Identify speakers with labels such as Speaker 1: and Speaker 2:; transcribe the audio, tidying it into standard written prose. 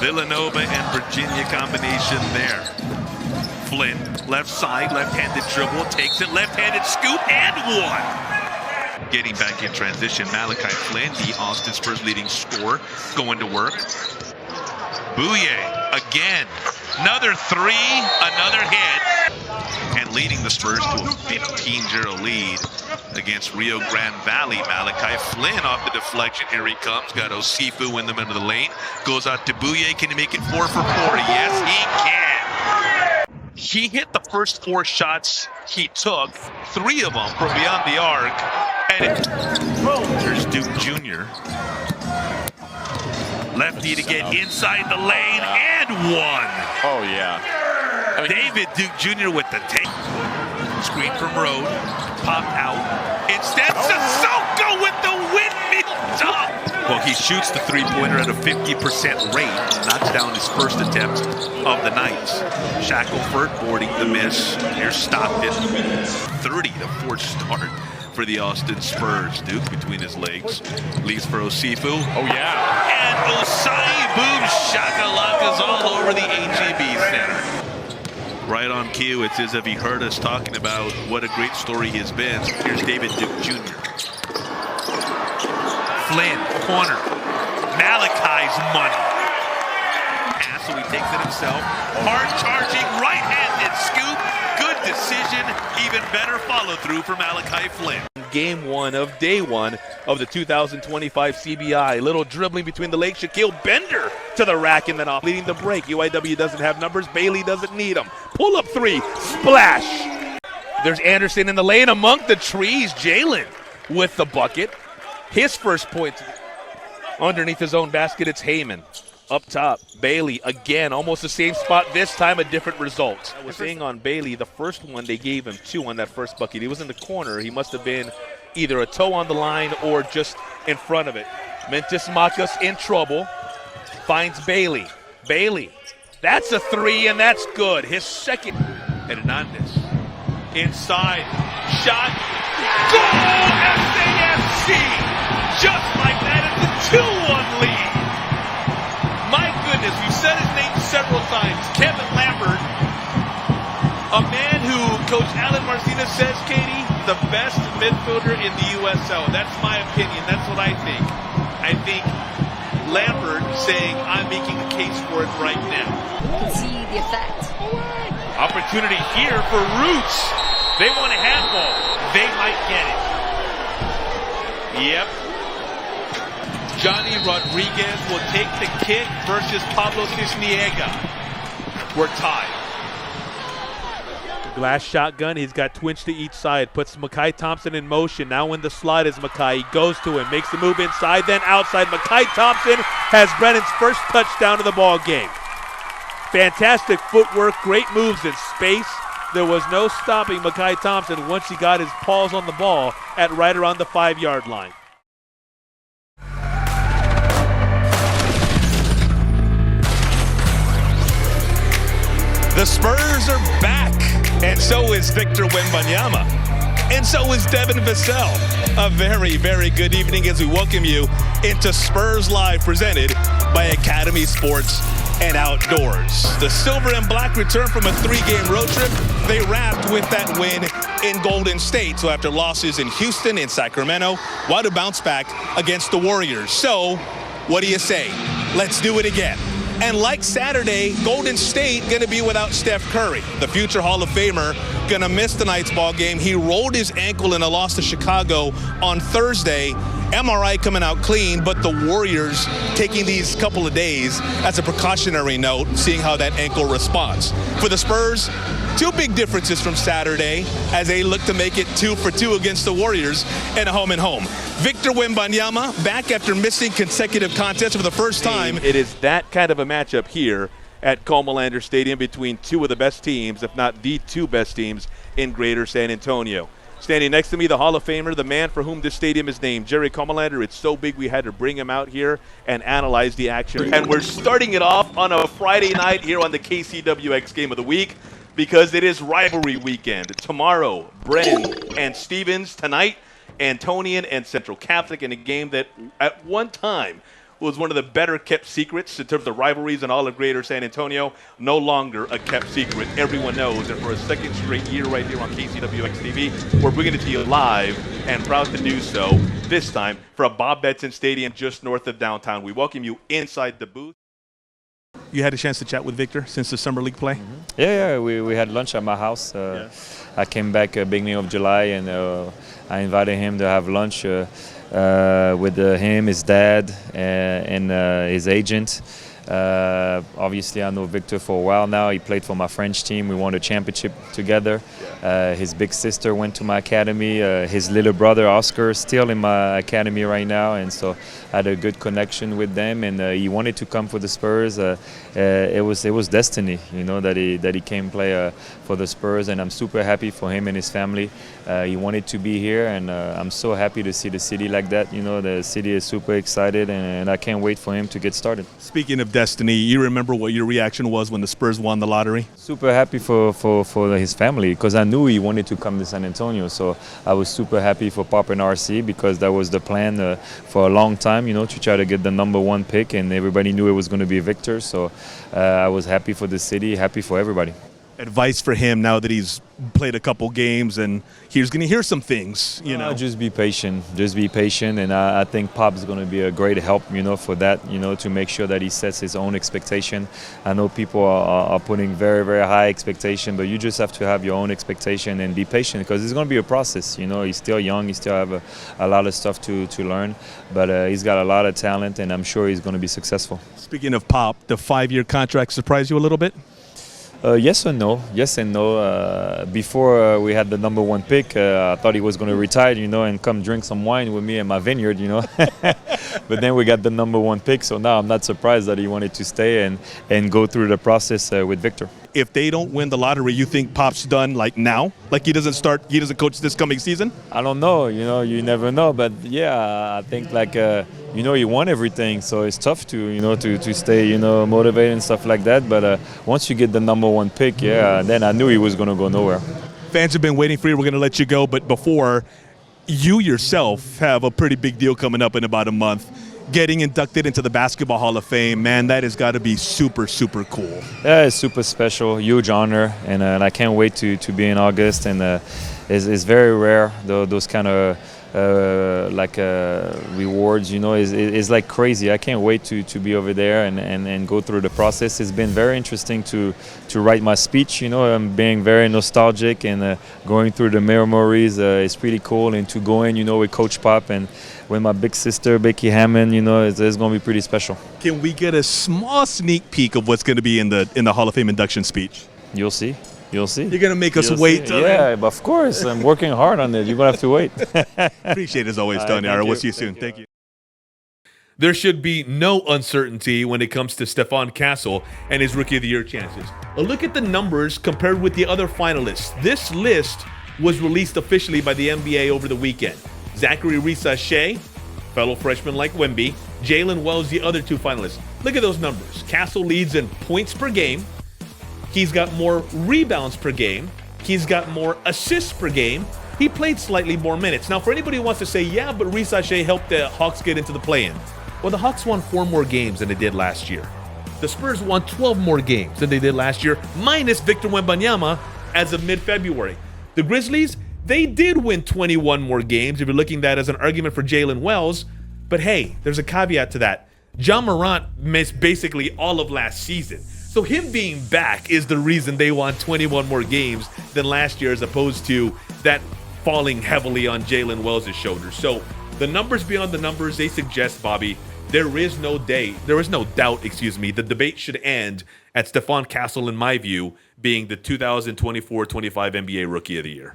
Speaker 1: Villanova and Virginia combination there. Flynn, left side, left-handed dribble, takes it, left-handed scoop, and one. Getting back in transition, Malachi Flynn, the Austin Spurs leading scorer, going to work. Bouye, again, another three, another hit. And leading the Spurs to a 15-0 lead against Rio Grande Valley. Malachi Flynn off the deflection. Here he comes. Got Osifu in the middle of the lane. Goes out to Bouye. Can he make it 4 for 4? Yes, he can. He hit the first 4 shots he took, 3 of them from beyond the arc. And there's Duke Jr. Lefty to get inside the lane and one.
Speaker 2: Oh, yeah.
Speaker 1: David Duke Jr. with the take. Screen from Rode. Popped out. Instead, Sissoko with the windmill dunk. Well, he shoots the three-pointer at a 50% rate. Knocks down his first attempt of the night. Shackelford boarding the miss. Here's Stockton. 30-4 start for the Austin Spurs. Duke between his legs. Leaves for Osifu.
Speaker 2: Oh, yeah.
Speaker 1: And Osai Boom Shakalaka's all over the HEB Center. Right on cue, it's as if he heard us talking about what a great story he has been. Here's David Duke Jr. Flynn, corner. Malachi's money. And so he takes it himself. Hard charging, right-handed scoop. Good decision. Even better follow-through for Malachi Flynn.
Speaker 3: Game 1 of day 1 of the 2025 CBI. Little dribbling between the legs. Shaquille Bender to the rack and then off. Leading the break. UIW doesn't have numbers. Bailey doesn't need them. Pull up 3. Splash. There's Anderson in the lane among the trees. Jalen with the bucket. His first point underneath his own basket. It's Heyman. Up top, Bailey again, almost the same spot, this time a different result. I was saying on Bailey, the first one they gave him 2 on that first bucket. He was in the corner. He must have been either a toe on the line or just in front of it. Mentis Makas in trouble, finds Bailey. Bailey, that's a 3 and that's good. His second.
Speaker 1: Hernandez, inside, shot, goal, SAFC! Just like that, it's a 2-1 lead. My goodness, we've said his name several times. Kevin Lambert, a man who Coach Alan Martinez says, Katie, the best midfielder in the USL. That's my opinion. That's what I think. I think Lambert saying, I'm making a case for it right now.
Speaker 4: You can see the effect.
Speaker 1: Opportunity here for Roots. They want a handball. They might get it. Yep. Johnny Rodriguez will take the kick versus Pablo Cisniega. We're tied.
Speaker 3: Glass shotgun. He's got twins to each side. Puts Makai Thompson in motion. Now in the slide is Makai. He goes to him. Makes the move inside, then outside. Makai Thompson has Brennan's first touchdown of the ball game. Fantastic footwork. Great moves in space. There was no stopping Makai Thompson once he got his paws on the ball at right around the 5-yard line.
Speaker 5: The Spurs are back, and so is Victor Wembanyama, and so is Devin Vassell. A very, very good evening as we welcome you into Spurs Live, presented by Academy Sports and Outdoors. The Silver and Black return from a 3-game road trip. They wrapped with that win in Golden State. So after losses in Houston and Sacramento, why to bounce back against the Warriors? So what do you say? Let's do it again. And like Saturday, Golden State going to be without Steph Curry. The future Hall of Famer going to miss tonight's ball game. He rolled his ankle in a loss to Chicago on Thursday. MRI coming out clean, but the Warriors taking these couple of days as a precautionary note, seeing how that ankle responds. For the Spurs, 2 big differences from Saturday as they look to make it 2 for 2 against the Warriors and home and home. Victor Wembanyama back after missing consecutive contests for the first time.
Speaker 3: It is that kind of a matchup here at Comalander Stadium between 2 of the best teams, if not the 2 best teams in Greater San Antonio. Standing next to me, the Hall of Famer, the man for whom this stadium is named, Jerry Comalander. It's so big we had to bring him out here and analyze the action. And we're starting it off on a Friday night here on the KCWX Game of the Week because it is rivalry weekend. Tomorrow, Brennan and Stevens. Tonight, Antonian and Central Catholic in a game that at one time was one of the better kept secrets in terms of the rivalries and all of Greater San Antonio. No longer a kept secret. Everyone knows. And for a second straight year right here on KCWX TV, we're bringing it to you live and proud to do so. This time from Bob Betson Stadium just north of downtown. We welcome you inside the booth. You had a chance to chat with Victor since the Summer League play?
Speaker 6: Yeah, we had lunch at my house. I came back beginning of July, and I invited him to have lunch with him, his dad, and his agent. Obviously, I know Victor for a while now. He played for my French team. We won a championship together. His big sister went to my academy. His little brother, Oscar, is still in my academy right now. And so I had a good connection with them. And he wanted to come for the Spurs. It was destiny, that he came play for the Spurs. And I'm super happy for him and his family. He wanted to be here. And I'm so happy to see the city like that. The city is super excited. And I can't wait for him to get started.
Speaker 3: Speaking of destiny, you remember what your reaction was when the Spurs won the lottery?
Speaker 6: Super happy for his family, because I knew he wanted to come to San Antonio. So I was super happy for Pop and RC, because that was the plan for a long time, to try to get the #1 pick, and everybody knew it was going to be Victor. So I was happy for the city, happy for everybody.
Speaker 3: Advice for him now that he's played a couple games and he's going to hear some things,
Speaker 6: Just be patient. Just be patient. And I think Pop's going to be a great help, for that, to make sure that he sets his own expectation. I know people are putting very, very high expectation, but you just have to have your own expectation and be patient, because it's going to be a process. He's still young. He still have a lot of stuff to learn, but he's got a lot of talent, and I'm sure he's going to be successful.
Speaker 3: Speaking of Pop, the 5-year contract surprised you a little bit?
Speaker 6: Yes and no. Yes and no. Before we had the #1 pick, I thought he was going to retire, and come drink some wine with me in my vineyard, But then we got the #1 pick, so now I'm not surprised that he wanted to stay and go through the process with Victor.
Speaker 3: If they don't win the lottery, you think Pop's done now? Like he doesn't coach this coming season?
Speaker 6: I don't know. You never know. But yeah, I think you won everything, so it's tough to stay motivated and stuff like that. But once you get the #1 pick, then I knew he was going to go nowhere.
Speaker 3: Fans have been waiting for you. We're going to let you go, but before, you yourself have a pretty big deal coming up in about a month. Getting inducted into the Basketball Hall of Fame, man, that has got to be super, super cool.
Speaker 6: Yeah, it's super special, huge honor, and I can't wait to be in August. And it's very rare, those kind of rewards, it's like crazy. I can't wait to be over there and go through the process. It's been very interesting to write my speech, I'm being very nostalgic and going through the memories. It's pretty cool, and to go in, with Coach Pop and with my big sister, Becky Hammond, it's going to be pretty special.
Speaker 3: Can we get a small sneak peek of what's going to be in the Hall of Fame induction speech?
Speaker 6: You'll see. You'll see.
Speaker 3: You're going to make us wait.
Speaker 6: Yeah, of course. I'm working hard on it. You're going to have to wait.
Speaker 3: Appreciate it as always, Tony. We'll see you soon. Thank you.
Speaker 1: There should be no uncertainty when it comes to Stephon Castle and his Rookie of the Year chances. A look at the numbers compared with the other finalists. This list was released officially by the NBA over the weekend. Zachary Reese-Shea, fellow freshman like Wemby, Jalen Wells, the other 2 finalists. Look at those numbers. Castle leads in points per game. He's got more rebounds per game. He's got more assists per game. He played slightly more minutes. Now, for anybody who wants to say, yeah, but Reese-Shea helped the Hawks get into the play-in. Well, the Hawks won 4 more games than they did last year. The Spurs won 12 more games than they did last year, minus Victor Wembanyama as of mid-February. The Grizzlies, they did win 21 more games, if you're looking at that as an argument for Jalen Wells. But hey, there's a caveat to that. Ja Morant missed basically all of last season. So him being back is the reason they won 21 more games than last year, as opposed to that falling heavily on Jalen Wells' shoulders. So the numbers beyond the numbers, they suggest, Bobby, there is no doubt, the debate should end at Stephon Castle, in my view, being the 2024-25 NBA Rookie of the Year.